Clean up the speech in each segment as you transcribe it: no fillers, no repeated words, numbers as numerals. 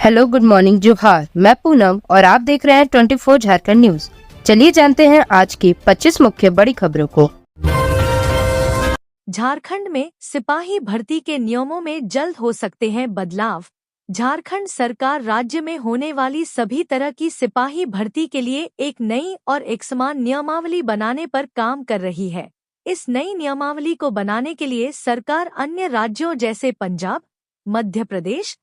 Hello, good morning, जोहार। मैं पूनम और आप देख रहे हैं 24 झारखंड न्यूज। चलिए जानते हैं आज की 25 मुख्य बड़ी खबरों को। झारखंड में सिपाही भर्ती के नियमों में जल्द हो सकते हैं बदलाव। झारखंड सरकार राज्य में होने वाली सभी तरह की सिपाही भर्ती के लिए एक नई और एक समान नियमावली बनाने पर काम कर रही है। इस नई नियमावली को बनाने के लिए सरकार अन्य राज्यों जैसे पंजाब, मध्य प्रदेश,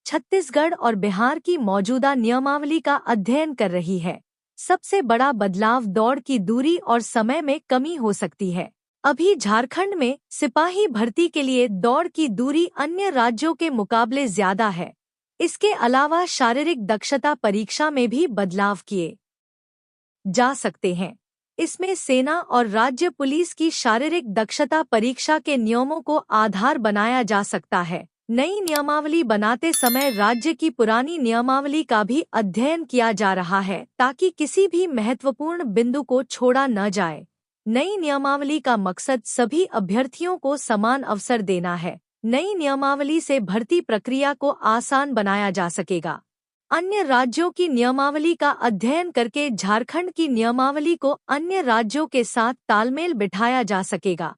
छत्तीसगढ़ और बिहार की मौजूदा नियमावली का अध्ययन कर रही है। सबसे बड़ा बदलाव दौड़ की दूरी और समय में कमी हो सकती है। अभी झारखंड में सिपाही भर्ती के लिए दौड़ की दूरी अन्य राज्यों के मुकाबले ज्यादा है। इसके अलावा शारीरिक दक्षता परीक्षा में भी बदलाव किए जा सकते हैं। इसमें सेना और राज्य पुलिस की शारीरिक दक्षता परीक्षा के नियमों को आधार बनाया जा सकता है। नई नियमावली बनाते समय राज्य की पुरानी नियमावली का भी अध्ययन किया जा रहा है ताकि किसी भी महत्वपूर्ण बिंदु को छोड़ा न जाए। नई नियमावली का मकसद सभी अभ्यर्थियों को समान अवसर देना है। नई नियमावली से भर्ती प्रक्रिया को आसान बनाया जा सकेगा। अन्य राज्यों की नियमावली का अध्ययन करके झारखंड की नियमावली को अन्य राज्यों के साथ तालमेल बिठाया जा सकेगा।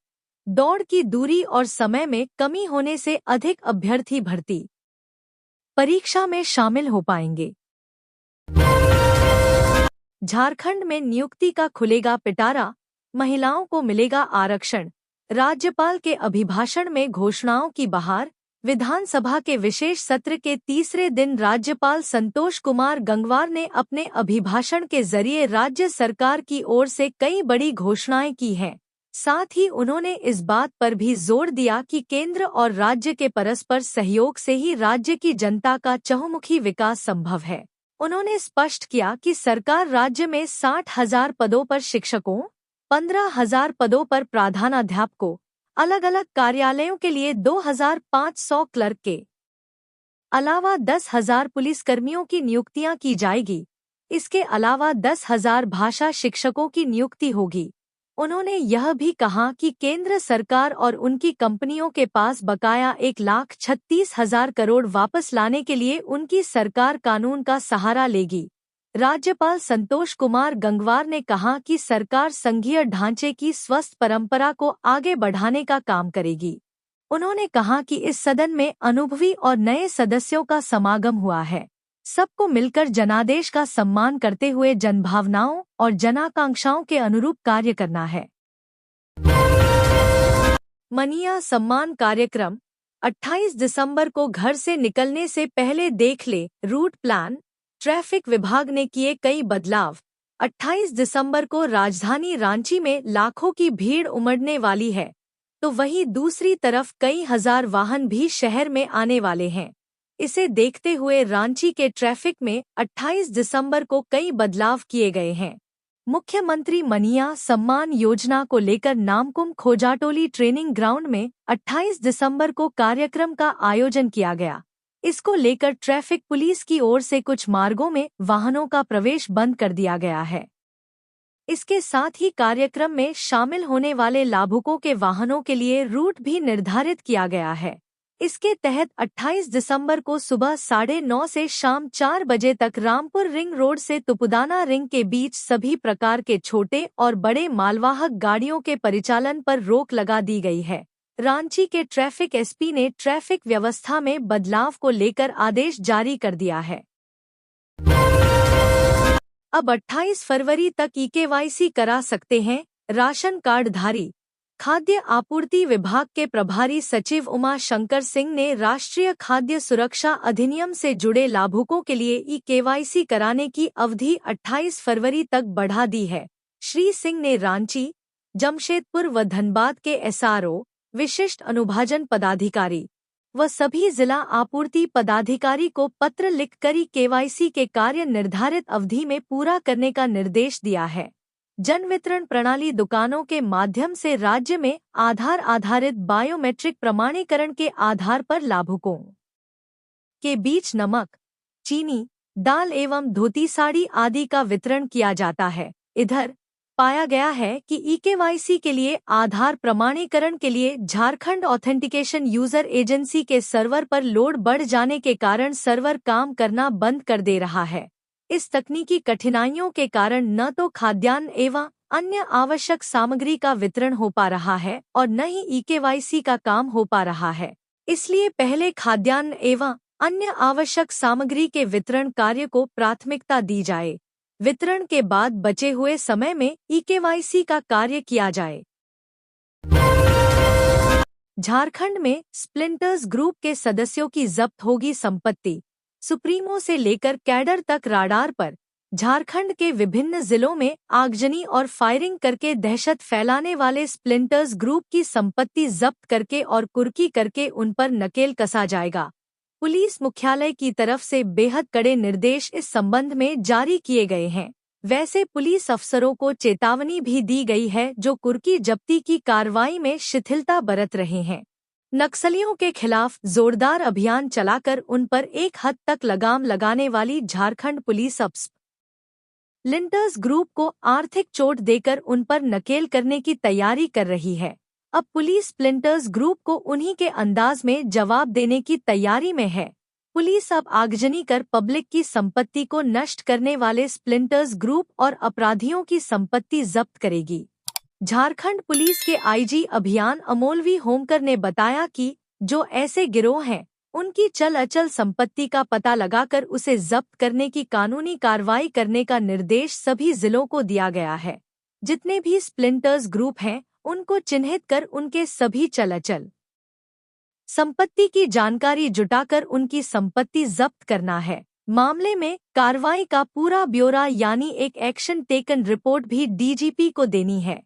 दौड़ की दूरी और समय में कमी होने से अधिक अभ्यर्थी भर्ती परीक्षा में शामिल हो पाएंगे। झारखंड में नियुक्ति का खुलेगा पिटारा, महिलाओं को मिलेगा आरक्षण। राज्यपाल के अभिभाषण में घोषणाओं की बहार। विधानसभा के विशेष सत्र के तीसरे दिन राज्यपाल संतोष कुमार गंगवार ने अपने अभिभाषण के जरिए राज्य सरकार की ओर से कई बड़ी घोषणाएं की हैं। साथ ही उन्होंने इस बात पर भी जोर दिया कि केंद्र और राज्य के परस्पर सहयोग से ही राज्य की जनता का चहुमुखी विकास संभव है। उन्होंने स्पष्ट किया कि सरकार राज्य में 60,000 पदों पर शिक्षकों, 15,000 पदों पर प्रधानाध्यापकों, अलग अलग कार्यालयों के लिए 2,500 क्लर्क के अलावा 10,000 पुलिसकर्मियों की नियुक्तियां की जाएगी। इसके अलावा 10,000 भाषा शिक्षकों की नियुक्ति होगी। उन्होंने यह भी कहा कि केंद्र सरकार और उनकी कंपनियों के पास बकाया 1,36,000 करोड़ वापस लाने के लिए उनकी सरकार कानून का सहारा लेगी। राज्यपाल संतोष कुमार गंगवार ने कहा कि सरकार संघीय ढांचे की स्वस्थ परंपरा को आगे बढ़ाने का काम करेगी। उन्होंने कहा कि इस सदन में अनुभवी और नए सदस्यों का समागम हुआ है। सबको मिलकर जनादेश का सम्मान करते हुए जनभावनाओं और जनाकांक्षाओं के अनुरूप कार्य करना है। मनिया सम्मान कार्यक्रम 28 दिसंबर को घर से निकलने से पहले देख ले रूट प्लान। ट्रैफिक विभाग ने किए कई बदलाव। 28 दिसंबर को राजधानी रांची में लाखों की भीड़ उमड़ने वाली है, तो वहीं दूसरी तरफ कई हजार वाहन भी शहर में आने वाले हैं। इसे देखते हुए रांची के ट्रैफिक में 28 दिसंबर को कई बदलाव किए गए हैं। मुख्यमंत्री मनिया सम्मान योजना को लेकर नामकुम खोजाटोली ट्रेनिंग ग्राउंड में 28 दिसंबर को कार्यक्रम का आयोजन किया गया। इसको लेकर ट्रैफिक पुलिस की ओर से कुछ मार्गों में वाहनों का प्रवेश बंद कर दिया गया है। इसके साथ ही कार्यक्रम में शामिल होने वाले लाभुकों के वाहनों के लिए रूट भी निर्धारित किया गया है। इसके तहत 28 दिसंबर को सुबह 9:30 से शाम 4 बजे तक रामपुर रिंग रोड से तुपुदाना रिंग के बीच सभी प्रकार के छोटे और बड़े मालवाहक गाड़ियों के परिचालन पर रोक लगा दी गई है। रांची के ट्रैफिक एसपी ने ट्रैफिक व्यवस्था में बदलाव को लेकर आदेश जारी कर दिया है। अब 28 फरवरी तक ईकेवाईसी करा सकते हैं राशन कार्डधारी। खाद्य आपूर्ति विभाग के प्रभारी सचिव उमा शंकर सिंह ने राष्ट्रीय खाद्य सुरक्षा अधिनियम से जुड़े लाभुकों के लिए ईकेवाईसी कराने की अवधि 28 फरवरी तक बढ़ा दी है। श्री सिंह ने रांची, जमशेदपुर व धनबाद के एसआरओ, विशिष्ट अनुभाजन पदाधिकारी व सभी जिला आपूर्ति पदाधिकारी को पत्र लिखकर केवाईसी के कार्य निर्धारित अवधि में पूरा करने का निर्देश दिया है। जन वितरण प्रणाली दुकानों के माध्यम से राज्य में आधार आधारित बायोमेट्रिक प्रमाणीकरण के आधार पर लाभुकों के बीच नमक, चीनी, दाल एवं धोती साड़ी आदि का वितरण किया जाता है। इधर पाया गया है कि ईकेवाईसी के लिए आधार प्रमाणीकरण के लिए झारखंड ऑथेंटिकेशन यूजर एजेंसी के सर्वर पर लोड बढ़ जाने के कारण सर्वर काम करना बंद कर दे रहा है। इस तकनीकी कठिनाइयों के कारण न तो खाद्यान्न एवं अन्य आवश्यक सामग्री का वितरण हो पा रहा है और न ही ईकेवाईसी का काम हो पा रहा है। इसलिए पहले खाद्यान्न एवं अन्य आवश्यक सामग्री के वितरण कार्य को प्राथमिकता दी जाए। वितरण के बाद बचे हुए समय में ईकेवाईसी का कार्य किया जाए। झारखंड में स्प्लिंटर्स ग्रुप के सदस्यों की जब्त होगी संपत्ति। सुप्रीमो से लेकर कैडर तक राडार पर। झारखंड के विभिन्न जिलों में आगजनी और फायरिंग करके दहशत फैलाने वाले स्प्लिंटर्स ग्रुप की संपत्ति जब्त करके और कुर्की करके उन पर नकेल कसा जाएगा। पुलिस मुख्यालय की तरफ से बेहद कड़े निर्देश इस संबंध में जारी किए गए हैं। वैसे पुलिस अफसरों को चेतावनी भी दी गई है जो कुर्की जब्ती की कार्रवाई में शिथिलता बरत रहे हैं। नक्सलियों के खिलाफ जोरदार अभियान चलाकर उन पर एक हद तक लगाम लगाने वाली झारखंड पुलिस अब स्प्लिंटर्स ग्रुप को आर्थिक चोट देकर उन पर नकेल करने की तैयारी कर रही है। अब पुलिस स्प्लिंटर्स ग्रुप को उन्हीं के अंदाज में जवाब देने की तैयारी में है। पुलिस अब आगजनी कर पब्लिक की संपत्ति को नष्ट करने वाले स्प्लिंटर्स ग्रुप और अपराधियों की संपत्ति जब्त करेगी। झारखंड पुलिस के आईजी अभियान अमोलवी होमकर ने बताया कि जो ऐसे गिरोह हैं, उनकी चल अचल संपत्ति का पता लगाकर उसे जब्त करने की कानूनी कार्रवाई करने का निर्देश सभी जिलों को दिया गया है। जितने भी स्प्लिंटर्स ग्रुप हैं, उनको चिन्हित कर उनके सभी चल अचल संपत्ति की जानकारी जुटाकर उनकी संपत्ति जब्त करना है। मामले में कार्रवाई का पूरा ब्यौरा यानी एक एक्शन टेकन रिपोर्ट भी डीजीपी को देनी है।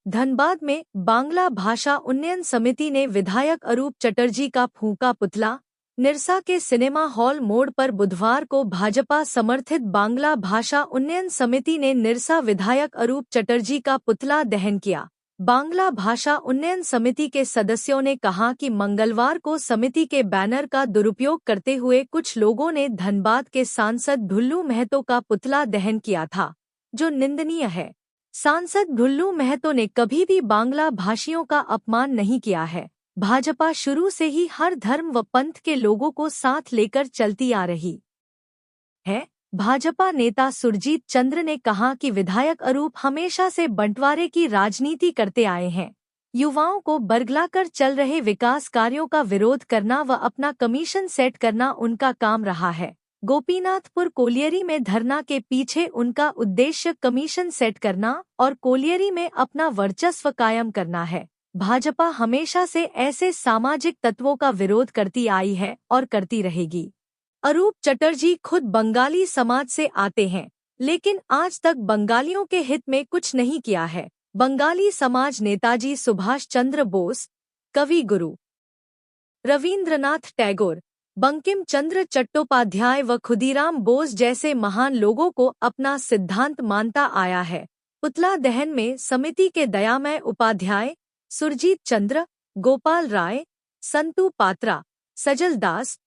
धनबाद में बांग्ला भाषा उन्नयन समिति ने विधायक अरूप चटर्जी का फूंका पुतला। निरसा के सिनेमा हॉल मोड़ पर बुधवार को भाजपा समर्थित बांग्ला भाषा उन्नयन समिति ने निरसा विधायक अरूप चटर्जी का पुतला दहन किया। बांग्ला भाषा उन्नयन समिति के सदस्यों ने कहा कि मंगलवार को समिति के बैनर का दुरुपयोग करते हुए कुछ लोगों ने धनबाद के सांसद ढुल्लू महतो का पुतला दहन किया था, जो निंदनीय है। सांसद ढुल्लू महतो ने कभी भी बांग्ला भाषियों का अपमान नहीं किया है। भाजपा शुरू से ही हर धर्म व पंथ के लोगों को साथ लेकर चलती आ रही है। भाजपा नेता सुरजीत चंद्र ने कहा कि विधायक अरूप हमेशा से बंटवारे की राजनीति करते आए हैं। युवाओं को बरगलाकर चल रहे विकास कार्यों का विरोध करना व अपना कमीशन सेट करना उनका काम रहा है। गोपीनाथपुर कोलियरी में धरना के पीछे उनका उद्देश्य कमीशन सेट करना और कोलियरी में अपना वर्चस्व कायम करना है। भाजपा हमेशा से ऐसे सामाजिक तत्वों का विरोध करती आई है और करती रहेगी। अरूप चटर्जी खुद बंगाली समाज से आते हैं, लेकिन आज तक बंगालियों के हित में कुछ नहीं किया है। बंगाली समाज नेताजी सुभाष चंद्र बोस, कवि गुरु रवींद्रनाथ टैगोर, बंकिम चंद्र चट्टोपाध्याय व खुदीराम बोस जैसे महान लोगों को अपना सिद्धांत मानता आया है। पुतला दहन में समिति के दयामय उपाध्याय, सुरजीत चंद्र, गोपाल राय, संतू पात्रा, सजल दास,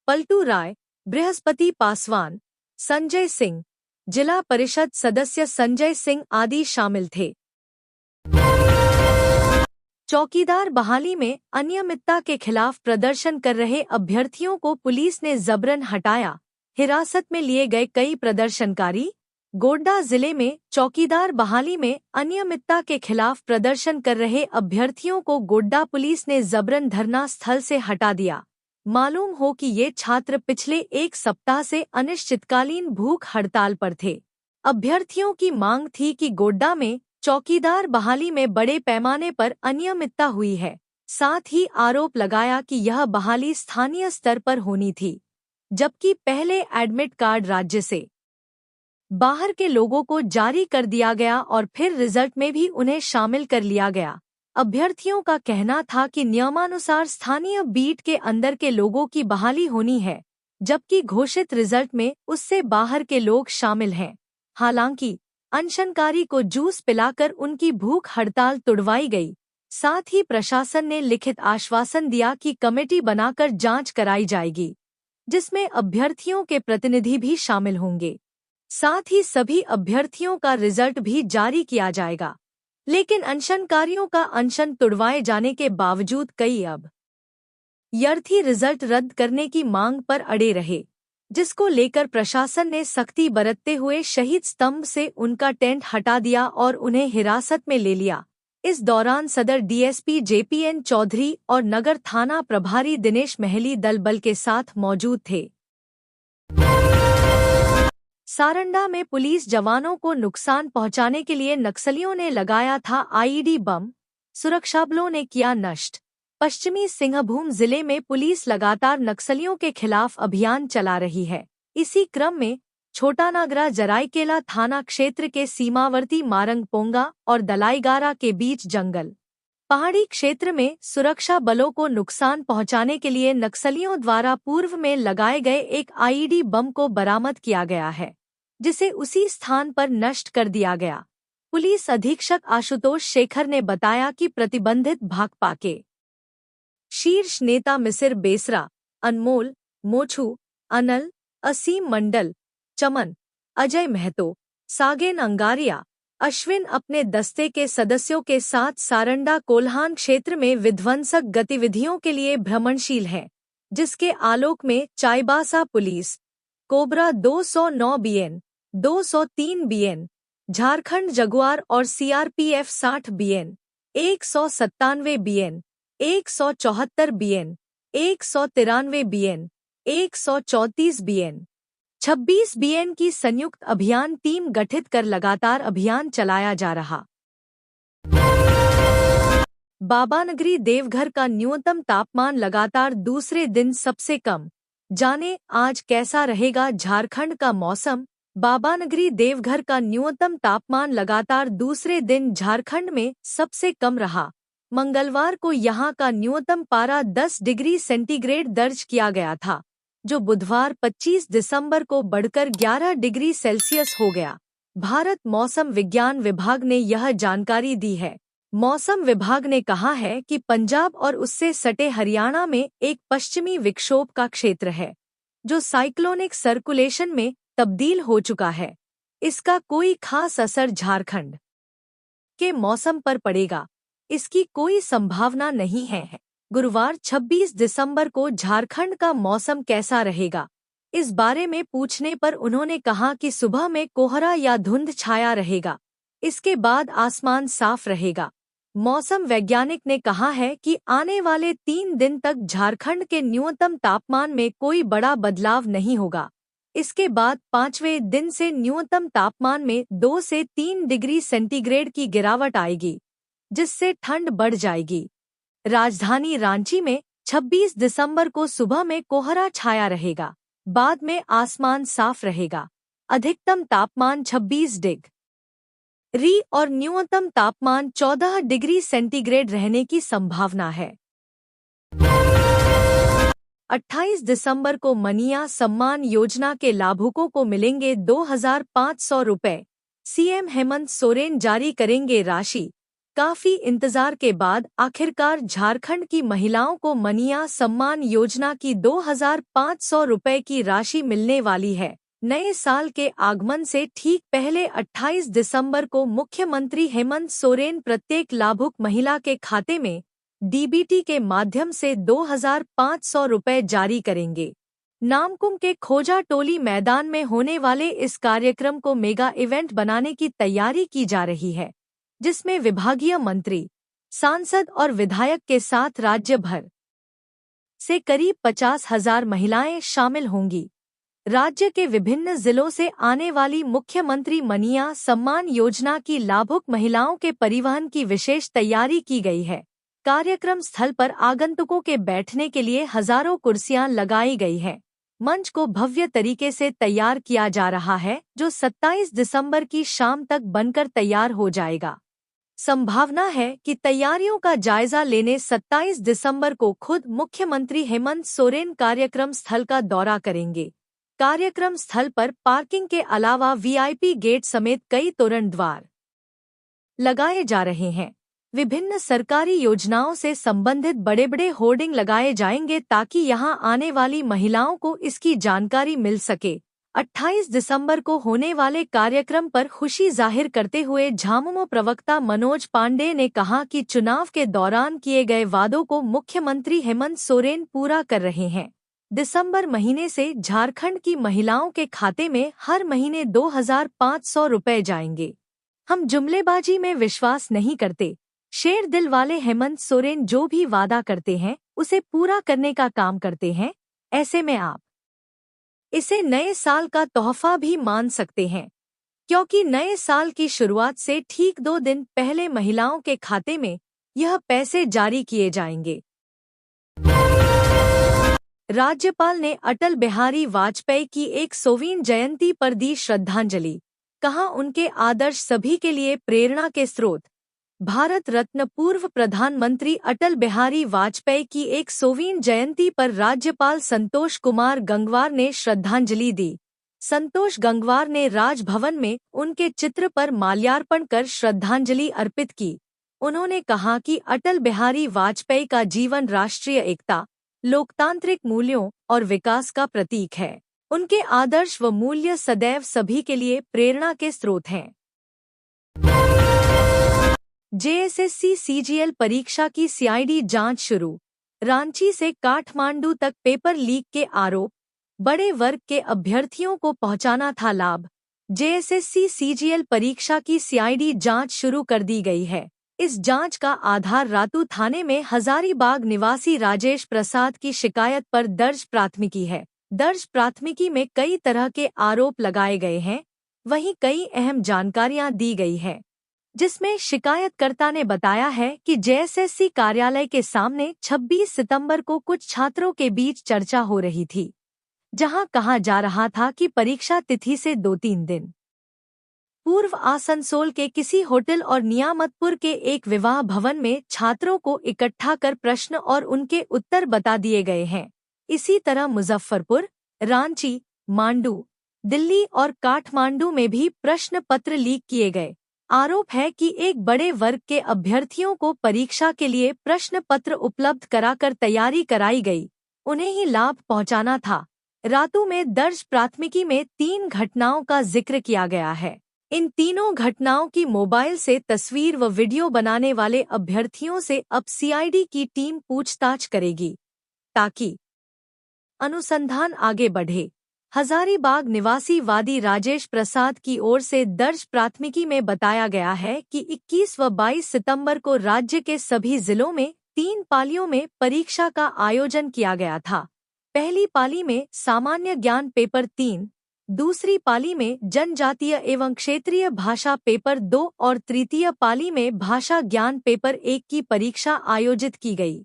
पलटू राय, बृहस्पति पासवान, संजय सिंह, जिला परिषद सदस्य संजय सिंह आदि शामिल थे। चौकीदार बहाली में अनियमितता के खिलाफ प्रदर्शन कर रहे अभ्यर्थियों को पुलिस ने जबरन हटाया। हिरासत में लिए गए कई प्रदर्शनकारी। गोड्डा जिले में चौकीदार बहाली में अनियमितता के खिलाफ प्रदर्शन कर रहे अभ्यर्थियों को गोड्डा पुलिस ने जबरन धरना स्थल से हटा दिया। मालूम हो कि ये छात्र पिछले एक सप्ताह से अनिश्चितकालीन भूख हड़ताल पर थे। अभ्यर्थियों की मांग थी कि गोड्डा में चौकीदार बहाली में बड़े पैमाने पर अनियमितता हुई है। साथ ही आरोप लगाया कि यह बहाली स्थानीय स्तर पर होनी थी, जबकि पहले एडमिट कार्ड राज्य से बाहर के लोगों को जारी कर दिया गया और फिर रिजल्ट में भी उन्हें शामिल कर लिया गया। अभ्यर्थियों का कहना था कि नियमानुसार स्थानीय बीट के अंदर के लोगों की बहाली होनी है, जबकि घोषित रिजल्ट में उससे बाहर के लोग शामिल हैं। हालांकि अनशनकारी को जूस पिलाकर उनकी भूख हड़ताल तुड़वाई गई। साथ ही प्रशासन ने लिखित आश्वासन दिया कि कमेटी बनाकर जांच कराई जाएगी, जिसमें अभ्यर्थियों के प्रतिनिधि भी शामिल होंगे। साथ ही सभी अभ्यर्थियों का रिजल्ट भी जारी किया जाएगा। लेकिन अनशनकारियों का अनशन तुड़वाए जाने के बावजूद कई अभ्यर्थी रिजल्ट रद्द करने की मांग पर अड़े रहे, जिसको लेकर प्रशासन ने सख्ती बरतते हुए शहीद स्तंभ से उनका टेंट हटा दिया और उन्हें हिरासत में ले लिया। इस दौरान सदर डीएसपी जेपीएन चौधरी और नगर थाना प्रभारी दिनेश महली दल बल के साथ मौजूद थे। सारंडा में पुलिस जवानों को नुकसान पहुंचाने के लिए नक्सलियों ने लगाया था आईईडी बम, सुरक्षाबलों ने किया नष्ट। पश्चिमी सिंहभूम जिले में पुलिस लगातार नक्सलियों के खिलाफ अभियान चला रही है। इसी क्रम में छोटानागरा जराईकेला थाना क्षेत्र के सीमावर्ती मारंगपोंगा और दलाईगारा के बीच जंगल पहाड़ी क्षेत्र में सुरक्षा बलों को नुकसान पहुंचाने के लिए नक्सलियों द्वारा पूर्व में लगाए गए एक आईईडी बम को बरामद किया गया है, जिसे उसी स्थान पर नष्ट कर दिया गया। पुलिस अधीक्षक आशुतोष शेखर ने बताया कि प्रतिबंधित भाकपा के शीर्ष नेता मिसिर बेसरा, अनमोल, मोछू, अनल, असीम मंडल, चमन, अजय महतो, सागेन अंगारिया, अश्विन अपने दस्ते के सदस्यों के साथ सारंडा कोल्हान क्षेत्र में विध्वंसक गतिविधियों के लिए भ्रमणशील हैं, जिसके आलोक में Chaibasa police, Cobra 209 BN, 203 BN, Jharkhand Jaguar और CRPF 60 BN, 197 BN, 174 BN, 193 BN, 134 BN, 26 BN की संयुक्त अभियान टीम गठित कर लगातार अभियान चलाया जा रहा। बाबानगरी देवघर का न्यूनतम तापमान लगातार दूसरे दिन सबसे कम। जाने आज कैसा रहेगा झारखंड का मौसम। बाबानगरी देवघर का न्यूनतम तापमान लगातार दूसरे दिन झारखंड में सबसे कम रहा। मंगलवार को यहां का न्यूनतम पारा 10 डिग्री सेंटीग्रेड दर्ज किया गया था, जो बुधवार 25 दिसंबर को बढ़कर 11 डिग्री सेल्सियस हो गया। भारत मौसम विज्ञान विभाग ने यह जानकारी दी है। मौसम विभाग ने कहा है कि पंजाब और उससे सटे हरियाणा में एक पश्चिमी विक्षोभ का क्षेत्र है, जो साइक्लोनिक सर्कुलेशन में तब्दील हो चुका है। इसका कोई खास असर झारखंड के मौसम पर पड़ेगा, इसकी कोई संभावना नहीं है। गुरुवार 26 दिसंबर को झारखंड का मौसम कैसा रहेगा, इस बारे में पूछने पर उन्होंने कहा कि सुबह में कोहरा या धुंध छाया रहेगा, इसके बाद आसमान साफ रहेगा। मौसम वैज्ञानिक ने कहा है कि आने वाले 3 दिन तक झारखंड के न्यूनतम तापमान में कोई बड़ा बदलाव नहीं होगा। इसके बाद 5वें दिन से न्यूनतम तापमान में 2 से 3 डिग्री सेंटीग्रेड की गिरावट आएगी, जिससे ठंड बढ़ जाएगी। राजधानी रांची में 26 दिसंबर को सुबह में कोहरा छाया रहेगा, बाद में आसमान साफ रहेगा। अधिकतम तापमान 26 डिग्री और न्यूनतम तापमान 14 डिग्री सेंटीग्रेड रहने की संभावना है। 28 दिसंबर को मनिया सम्मान योजना के लाभुकों को मिलेंगे 2500 रुपए। सीएम हेमंत सोरेन जारी करेंगे राशि। काफी इंतजार के बाद आखिरकार झारखंड की महिलाओं को मनिया सम्मान योजना की 2500 रुपए की राशि मिलने वाली है। नए साल के आगमन से ठीक पहले 28 दिसंबर को मुख्यमंत्री हेमंत सोरेन प्रत्येक लाभुक महिला के खाते में डीबीटी के माध्यम से 2500 रुपए जारी करेंगे। नामकुम के खोजा टोली मैदान में होने वाले इस कार्यक्रम को मेगा इवेंट बनाने की तैयारी की जा रही है, जिसमें विभागीय मंत्री, सांसद और विधायक के साथ राज्य भर से करीब 50,000 महिलाएं शामिल होंगी। राज्य के विभिन्न जिलों से आने वाली मुख्यमंत्री मनिया सम्मान योजना की लाभुक महिलाओं के परिवहन की विशेष तैयारी की गई है। कार्यक्रम स्थल पर आगंतुकों के बैठने के लिए हजारों कुर्सियां लगाई गई हैं। मंच को भव्य तरीके से तैयार किया जा रहा है, जो 27 दिसंबर की शाम तक बनकर तैयार हो जाएगा। संभावना है कि तैयारियों का जायजा लेने 27 दिसंबर को खुद मुख्यमंत्री हेमंत सोरेन कार्यक्रम स्थल का दौरा करेंगे। कार्यक्रम स्थल पर पार्किंग के अलावा वीआईपी गेट समेत कई तोरण द्वार लगाए जा रहे हैं। विभिन्न सरकारी योजनाओं से संबंधित बड़े-बड़े होर्डिंग लगाए जाएंगे ताकि यहां आने वाली महिलाओं को इसकी जानकारी मिल सके। 28 दिसंबर को होने वाले कार्यक्रम पर खुशी जाहिर करते हुए झामुमो प्रवक्ता मनोज पांडे ने कहा कि चुनाव के दौरान किए गए वादों को मुख्यमंत्री हेमंत सोरेन पूरा कर रहे हैं। दिसंबर महीने से झारखंड की महिलाओं के खाते में हर महीने 2,500 रुपए जाएंगे। हम जुमलेबाजी में विश्वास नहीं करते। शेर दिल वाले हेमंत सोरेन जो भी वादा करते हैं उसे पूरा करने का काम करते हैं। ऐसे में आप इसे नए साल का तोहफा भी मान सकते हैं, क्योंकि नए साल की शुरुआत से ठीक 2 दिन पहले महिलाओं के खाते में यह पैसे जारी किए जाएंगे। राज्यपाल ने अटल बिहारी वाजपेयी की 100वीं जयंती पर दी श्रद्धांजलि। कहा उनके आदर्श सभी के लिए प्रेरणा के स्रोत। भारत रत्न पूर्व प्रधानमंत्री अटल बिहारी वाजपेयी की 100वीं जयंती पर राज्यपाल संतोष कुमार गंगवार ने श्रद्धांजलि दी। संतोष गंगवार ने राजभवन में उनके चित्र पर माल्यार्पण कर श्रद्धांजलि अर्पित की। उन्होंने कहा कि अटल बिहारी वाजपेयी का जीवन राष्ट्रीय एकता, लोकतांत्रिक मूल्यों और विकास का प्रतीक है। उनके आदर्श व मूल्य सदैव सभी के लिए प्रेरणा के स्रोत हैं। जेएसएससी सीजीएल परीक्षा की सीआईडी जांच शुरू। रांची से काठमांडू तक पेपर लीक के आरोप। बड़े वर्ग के अभ्यर्थियों को पहुंचाना था लाभ। जेएसएससी सीजीएल परीक्षा की सीआईडी जांच शुरू कर दी गई है। इस जांच का आधार रातू थाने में हजारीबाग निवासी राजेश प्रसाद की शिकायत पर दर्ज प्राथमिकी है। दर्ज प्राथमिकी में कई तरह के आरोप लगाए गए हैं, वहीं कई अहम जानकारियां दी गई है, जिसमें शिकायतकर्ता ने बताया है कि जेएसएससी कार्यालय के सामने 26 सितंबर को कुछ छात्रों के बीच चर्चा हो रही थी, जहां कहा जा रहा था कि परीक्षा तिथि से 2-3 दिन पूर्व आसनसोल के किसी होटल और नियामतपुर के एक विवाह भवन में छात्रों को इकट्ठा कर प्रश्न और उनके उत्तर बता दिए गए हैं। इसी तरह मुजफ्फरपुर, रांची, मांडू, दिल्ली और काठमांडू में भी प्रश्न पत्र लीक किए गए। आरोप है कि एक बड़े वर्ग के अभ्यर्थियों को परीक्षा के लिए प्रश्न पत्र उपलब्ध कराकर तैयारी कराई गई, उन्हें ही लाभ पहुंचाना था। रातू में दर्ज प्राथमिकी में 3 घटनाओं का जिक्र किया गया है। इन तीनों घटनाओं की मोबाइल से तस्वीर व वीडियो बनाने वाले अभ्यर्थियों से अब सीआईडी की टीम पूछताछ करेगी, ताकि अनुसंधान आगे बढ़े। हजारीबाग निवासी वादी राजेश प्रसाद की ओर से दर्ज प्राथमिकी में बताया गया है कि 21 व 22 सितंबर को राज्य के सभी जिलों में 3 पालियों में परीक्षा का आयोजन किया गया था। पहली पाली में सामान्य ज्ञान पेपर 3, दूसरी पाली में जनजातीय एवं क्षेत्रीय भाषा पेपर 2 और तृतीय पाली में भाषा ज्ञान पेपर 1 की परीक्षा आयोजित की गई।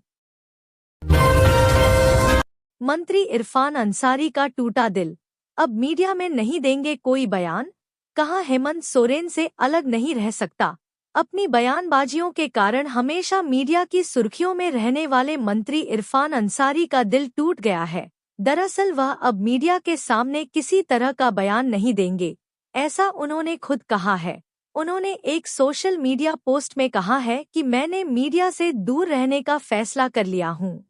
मंत्री इरफान अंसारी का टूटा दिल, अब मीडिया में नहीं देंगे कोई बयान। कहा हेमंत सोरेन से अलग नहीं रह सकता। अपनी बयानबाजियों के कारण हमेशा मीडिया की सुर्खियों में रहने वाले मंत्री इरफान अंसारी का दिल टूट गया है। दरअसल वह अब मीडिया के सामने किसी तरह का बयान नहीं देंगे, ऐसा उन्होंने खुद कहा है। उन्होंने एक सोशल मीडिया पोस्ट में कहा है कि मैंने मीडिया से दूर रहने का फैसला कर लिया हूँ।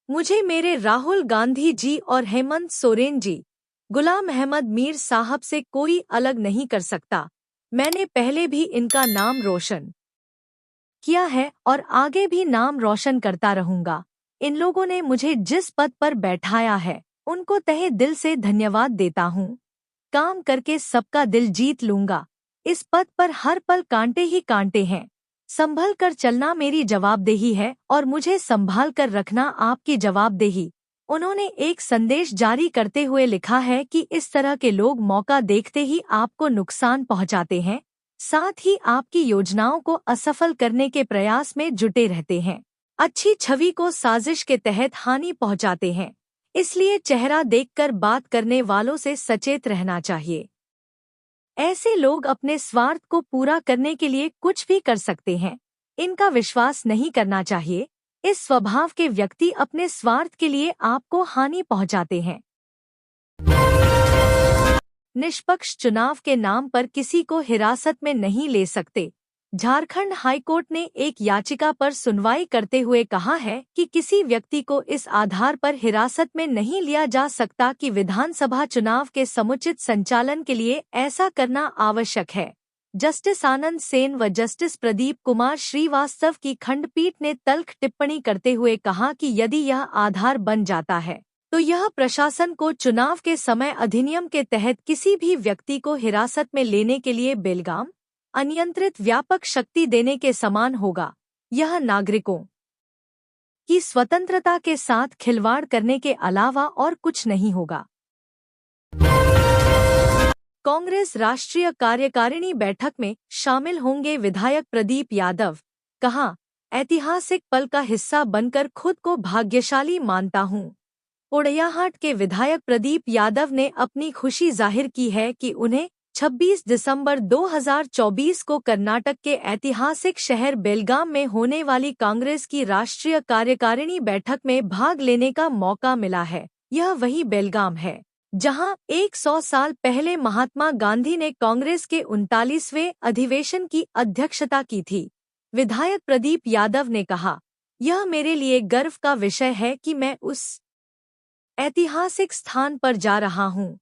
मुझे मेरे राहुल गांधी जी और हेमंत सोरेन जी, गुलाम अहमद मीर साहब से कोई अलग नहीं कर सकता। मैंने पहले भी इनका नाम रोशन किया है और आगे भी नाम रोशन करता रहूंगा। इन लोगों ने मुझे जिस पद पर बैठाया है, उनको तहे दिल से धन्यवाद देता हूँ। काम करके सबका दिल जीत लूंगा। इस पद पर हर पल कांटे ही कांटे हैं। संभल कर चलना मेरी जवाबदेही है और मुझे संभाल कर रखना आपकी जवाबदेही। उन्होंने एक संदेश जारी करते हुए लिखा है कि इस तरह के लोग मौका देखते ही आपको नुकसान पहुंचाते हैं, साथ ही आपकी योजनाओं को असफल करने के प्रयास में जुटे रहते हैं, अच्छी छवि को साजिश के तहत हानि पहुंचाते हैं। इसलिए चेहरा देखकर बात करने वालों से सचेत रहना चाहिए। ऐसे लोग अपने स्वार्थ को पूरा करने के लिए कुछ भी कर सकते हैं, इनका विश्वास नहीं करना चाहिए। इस स्वभाव के व्यक्ति अपने स्वार्थ के लिए आपको हानि पहुंचाते हैं। निष्पक्ष चुनाव के नाम पर किसी को हिरासत में नहीं ले सकते। झारखंड हाईकोर्ट ने एक याचिका पर सुनवाई करते हुए कहा है कि किसी व्यक्ति को इस आधार पर हिरासत में नहीं लिया जा सकता कि विधानसभा चुनाव के समुचित संचालन के लिए ऐसा करना आवश्यक है। जस्टिस आनंद सेन व जस्टिस प्रदीप कुमार श्रीवास्तव की खंडपीठ ने तल्ख टिप्पणी करते हुए कहा कि यदि यह आधार बन जाता है तो यह प्रशासन को चुनाव के समय अधिनियम के तहत किसी भी व्यक्ति को हिरासत में लेने के लिए बेलगाम अनियंत्रित व्यापक शक्ति देने के समान होगा। यह नागरिकों की स्वतंत्रता के साथ खिलवाड़ करने के अलावा और कुछ नहीं होगा। कांग्रेस राष्ट्रीय कार्यकारिणी बैठक में शामिल होंगे विधायक प्रदीप यादव। कहा, ऐतिहासिक पल का हिस्सा बनकर खुद को भाग्यशाली मानता हूं। पोड़ैयाहाट के विधायक प्रदीप यादव ने अपनी खुशी जाहिर की है कि उन्हें 26 दिसंबर 2024 को कर्नाटक के ऐतिहासिक शहर बेलगाम में होने वाली कांग्रेस की राष्ट्रीय कार्यकारिणी बैठक में भाग लेने का मौका मिला है। यह वही बेलगाम है जहां 100 साल पहले महात्मा गांधी ने कांग्रेस के 39वें अधिवेशन की अध्यक्षता की थी। विधायक प्रदीप यादव ने कहा, यह मेरे लिए गर्व का विषय है कि मैं उस ऐतिहासिक स्थान पर जा रहा हूं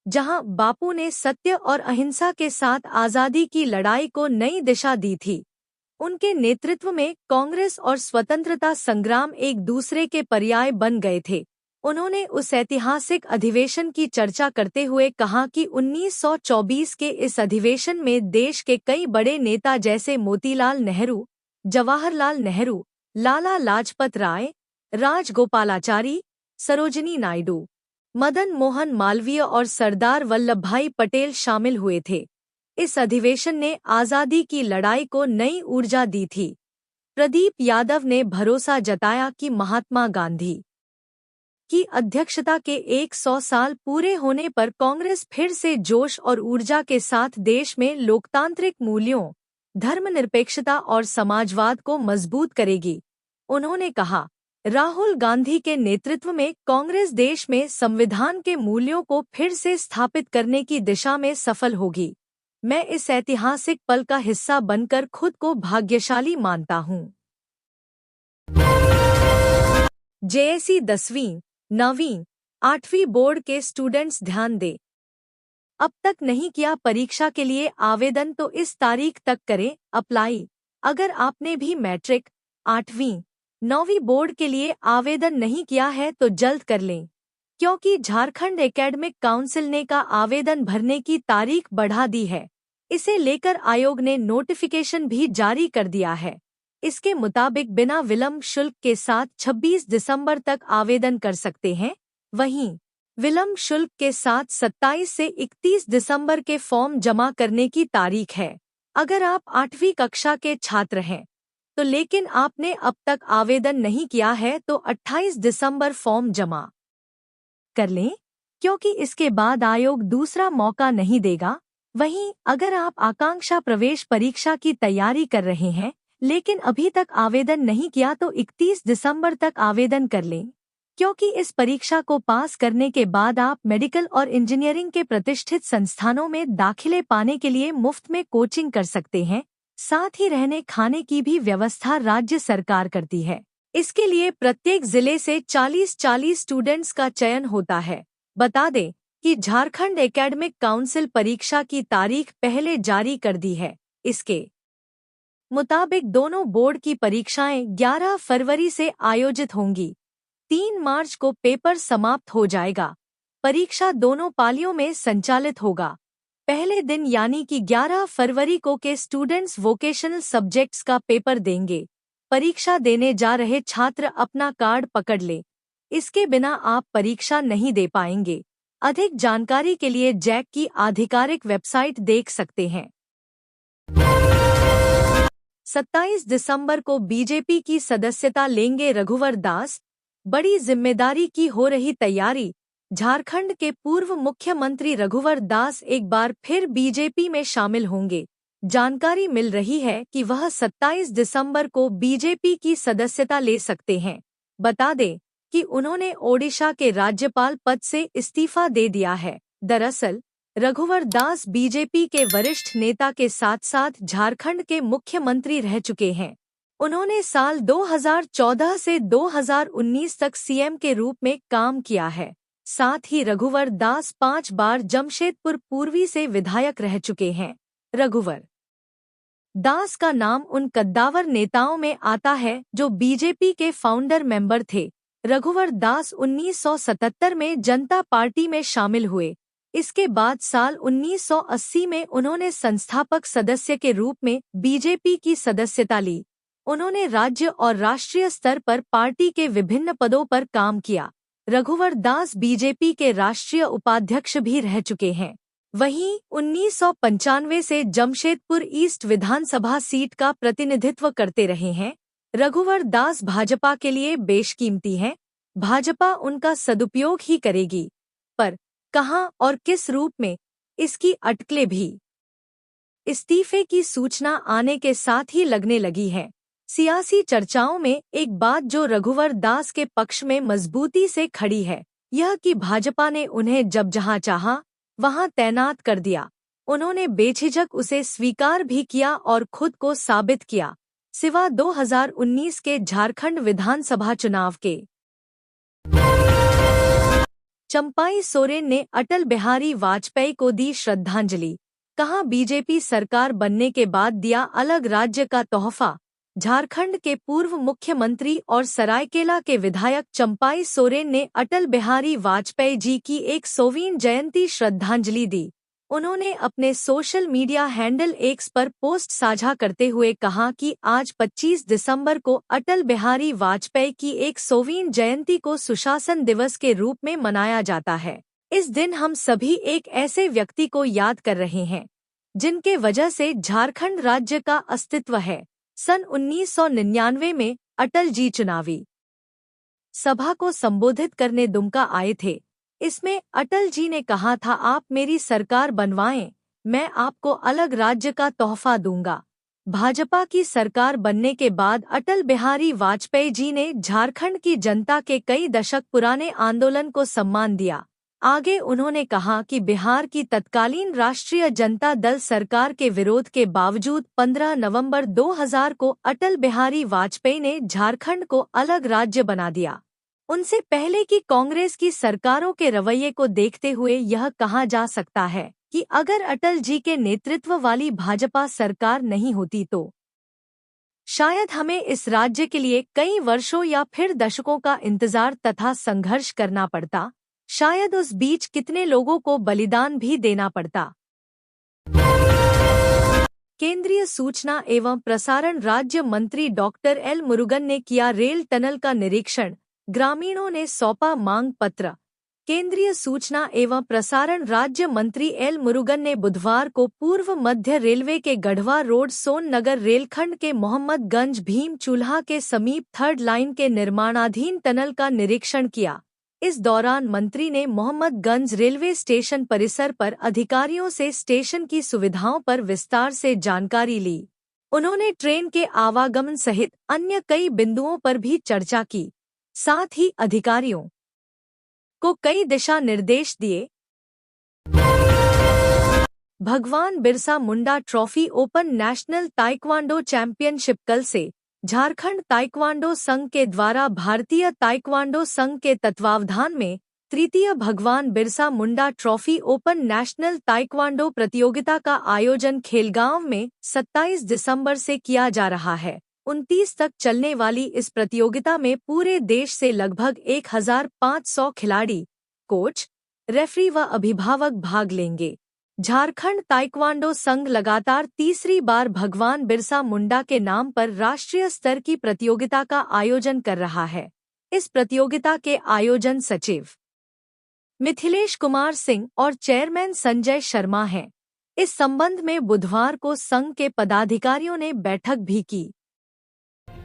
जहां बापू ने सत्य और अहिंसा के साथ आजादी की लड़ाई को नई दिशा दी थी। उनके नेतृत्व में कांग्रेस और स्वतंत्रता संग्राम एक दूसरे के पर्याय बन गए थे। उन्होंने उस ऐतिहासिक अधिवेशन की चर्चा करते हुए कहा कि 1924 के इस अधिवेशन में देश के कई बड़े नेता जैसे मोतीलाल नेहरू, जवाहरलाल नेहरू, लाला लाजपत राय, राजगोपालाचारी, सरोजिनी नायडू, मदन मोहन मालवीय और सरदार वल्लभभाई पटेल शामिल हुए थे। इस अधिवेशन ने आजादी की लड़ाई को नई ऊर्जा दी थी। प्रदीप यादव ने भरोसा जताया कि महात्मा गांधी की अध्यक्षता के 100 साल पूरे होने पर कांग्रेस फिर से जोश और ऊर्जा के साथ देश में लोकतांत्रिक मूल्यों, धर्मनिरपेक्षता और समाजवाद को मजबूत करेगी। उन्होंने कहा, राहुल गांधी के नेतृत्व में कांग्रेस देश में संविधान के मूल्यों को फिर से स्थापित करने की दिशा में सफल होगी। मैं इस ऐतिहासिक पल का हिस्सा बनकर खुद को भाग्यशाली मानता हूं। जेएसई 10वीं, 9वीं, 8वीं बोर्ड के स्टूडेंट्स ध्यान दें। अब तक नहीं किया परीक्षा के लिए आवेदन तो इस तारीख तक करें अप्लाई। अगर आपने भी मैट्रिक, 8वीं, 9वीं बोर्ड के लिए आवेदन नहीं किया है तो जल्द कर लें, क्योंकि झारखंड एकेडमिक काउंसिल ने का आवेदन भरने की तारीख बढ़ा दी है। इसे लेकर आयोग ने नोटिफिकेशन भी जारी कर दिया है। इसके मुताबिक बिना विलंब शुल्क के साथ 26 दिसंबर तक आवेदन कर सकते हैं। वहीं विलंब शुल्क के साथ 27 से 31 दिसंबर के फॉर्म जमा करने की तारीख है। अगर आप 8वीं कक्षा के छात्र हैं तो लेकिन आपने अब तक आवेदन नहीं किया है तो 28 दिसंबर फॉर्म जमा कर लें, क्योंकि इसके बाद आयोग दूसरा मौका नहीं देगा। वहीं अगर आप आकांक्षा प्रवेश परीक्षा की तैयारी कर रहे हैं लेकिन अभी तक आवेदन नहीं किया तो 31 दिसंबर तक आवेदन कर लें, क्योंकि इस परीक्षा को पास करने के बाद आप मेडिकल और इंजीनियरिंग के प्रतिष्ठित संस्थानों में दाखिले पाने के लिए मुफ्त में कोचिंग कर सकते हैं। साथ ही रहने खाने की भी व्यवस्था राज्य सरकार करती है। इसके लिए प्रत्येक जिले से 40-40 स्टूडेंट्स का चयन होता है। बता दें कि झारखंड एकेडमिक काउंसिल परीक्षा की तारीख पहले जारी कर दी है। इसके मुताबिक दोनों बोर्ड की परीक्षाएं 11 फरवरी से आयोजित होंगी। 3 मार्च को पेपर समाप्त हो जाएगा। परीक्षा दोनों पालियों में संचालित होगा। पहले दिन यानी कि 11 फरवरी को के स्टूडेंट्स वोकेशनल सब्जेक्ट्स का पेपर देंगे। परीक्षा देने जा रहे छात्र अपना कार्ड पकड़ लें, इसके बिना आप परीक्षा नहीं दे पाएंगे। अधिक जानकारी के लिए जैक की आधिकारिक वेबसाइट देख सकते हैं। 27 दिसंबर को बीजेपी की सदस्यता लेंगे रघुवर दास। बड़ी जिम्मेदारी की हो रही तैयारी। झारखंड के पूर्व मुख्यमंत्री रघुवर दास एक बार फिर बीजेपी में शामिल होंगे। जानकारी मिल रही है कि वह 27 दिसंबर को बीजेपी की सदस्यता ले सकते हैं। बता दें कि उन्होंने ओडिशा के राज्यपाल पद से इस्तीफा दे दिया है। दरअसल रघुवर दास बीजेपी के वरिष्ठ नेता के साथ साथ झारखंड के मुख्यमंत्री रह चुके हैं। उन्होंने साल 2014 से 2019 तक सीएम के रूप में काम किया है। साथ ही रघुवर दास 5 बार जमशेदपुर पूर्वी से विधायक रह चुके हैं। रघुवर दास का नाम उन कद्दावर नेताओं में आता है जो बीजेपी के फाउंडर मेंबर थे। रघुवर दास 1977 में जनता पार्टी में शामिल हुए। इसके बाद साल 1980 में उन्होंने संस्थापक सदस्य के रूप में बीजेपी की सदस्यता ली। उन्होंने राज्य और राष्ट्रीय स्तर पर पार्टी के विभिन्न पदों पर काम किया। रघुवर दास बीजेपी के राष्ट्रीय उपाध्यक्ष भी रह चुके हैं। वहीं 1995 से जमशेदपुर ईस्ट विधानसभा सीट का प्रतिनिधित्व करते रहे हैं। रघुवर दास भाजपा के लिए बेशकीमती हैं। भाजपा उनका सदुपयोग ही करेगी, पर कहां और किस रूप में, इसकी अटकलें भी। इस्तीफे की सूचना आने के साथ ही लगने लगी है। सियासी चर्चाओं में एक बात जो रघुवर दास के पक्ष में मजबूती से खड़ी है, यह कि भाजपा ने उन्हें जब जहां चाहा वहां तैनात कर दिया। उन्होंने बेझिझक उसे स्वीकार भी किया और खुद को साबित किया। सिवा 2019 के झारखंड विधानसभा चुनाव के। चंपाई सोरेन ने अटल बिहारी वाजपेयी को दी श्रद्धांजलि। कहा, बीजेपी सरकार बनने के बाद दिया अलग राज्य का तोहफा। झारखंड के पूर्व मुख्यमंत्री और सरायकेला के विधायक चंपाई सोरेन ने अटल बिहारी वाजपेयी जी की 100वीं जयंती श्रद्धांजलि दी। उन्होंने अपने सोशल मीडिया हैंडल एक्स पर पोस्ट साझा करते हुए कहा कि आज 25 दिसंबर को अटल बिहारी वाजपेयी की 100वीं जयंती को सुशासन दिवस के रूप में मनाया जाता है। इस दिन हम सभी एक ऐसे व्यक्ति को याद कर रहे हैं जिनके वजह से झारखंड राज्य का अस्तित्व है। सन 1999 में अटल जी चुनावी सभा को संबोधित करने दुमका आए थे। इसमें अटल जी ने कहा था, आप मेरी सरकार बनवाएं, मैं आपको अलग राज्य का तोहफा दूंगा। भाजपा की सरकार बनने के बाद अटल बिहारी वाजपेयी जी ने झारखंड की जनता के कई दशक पुराने आंदोलन को सम्मान दिया। आगे उन्होंने कहा कि बिहार की तत्कालीन राष्ट्रीय जनता दल सरकार के विरोध के बावजूद 15 नवंबर 2000 को अटल बिहारी वाजपेयी ने झारखंड को अलग राज्य बना दिया। उनसे पहले की कांग्रेस की सरकारों के रवैये को देखते हुए यह कहा जा सकता है कि अगर अटल जी के नेतृत्व वाली भाजपा सरकार नहीं होती तो शायद हमें इस राज्य के लिए कई वर्षों या फिर दशकों का इंतजार तथा संघर्ष करना पड़ता। शायद उस बीच कितने लोगों को बलिदान भी देना पड़ता। केंद्रीय सूचना एवं प्रसारण राज्य मंत्री डॉक्टर एल मुरुगन ने किया रेल टनल का निरीक्षण। ग्रामीणों ने सौंपा मांग पत्र। केंद्रीय सूचना एवं प्रसारण राज्य मंत्री एल मुरुगन ने बुधवार को पूर्व मध्य रेलवे के गढ़वा रोड सोन नगर रेलखंड के मोहम्मदगंज भीम चूल्हा के समीप 3rd लाइन के निर्माणाधीन टनल का निरीक्षण किया। इस दौरान मंत्री ने मोहम्मदगंज रेलवे स्टेशन परिसर पर अधिकारियों से स्टेशन की सुविधाओं पर विस्तार से जानकारी ली। उन्होंने ट्रेन के आवागमन सहित अन्य कई बिंदुओं पर भी चर्चा की। साथ ही अधिकारियों को कई दिशा निर्देश दिए। भगवान Birsa Munda trophy open national taekwondo championship कल से झारखंड ताइक्वांडो संघ के द्वारा भारतीय ताइक्वांडो संघ के तत्वावधान में तृतीय भगवान Birsa Munda trophy open national taekwondo प्रतियोगिता का आयोजन खेलगांव में 27 दिसंबर से किया जा रहा है। 29 तक चलने वाली इस प्रतियोगिता में पूरे देश से लगभग 1500 खिलाड़ी, कोच, रेफरी व अभिभावक भाग लेंगे। झारखंड ताइक्वांडो संघ लगातार तीसरी बार भगवान बिरसा मुंडा के नाम पर राष्ट्रीय स्तर की प्रतियोगिता का आयोजन कर रहा है। इस प्रतियोगिता के आयोजन सचिव मिथिलेश कुमार सिंह और चेयरमैन संजय शर्मा हैं। इस संबंध में बुधवार को संघ के पदाधिकारियों ने बैठक भी की।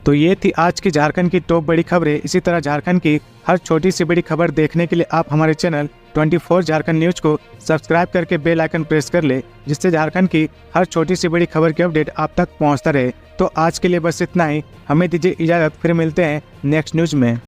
तो ये थी आज की झारखंड की टॉप बड़ी खबरें। इसी तरह झारखंड की हर छोटी सी बड़ी खबर देखने के लिए आप हमारे चैनल 24 झारखंड न्यूज को सब्सक्राइब करके बेल आइकन प्रेस कर ले, जिससे झारखंड की हर छोटी सी बड़ी खबर की अपडेट आप तक पहुंचता रहे। तो आज के लिए बस इतना ही। हमें दीजिए इजाजत, फिर मिलते हैं नेक्स्ट न्यूज में।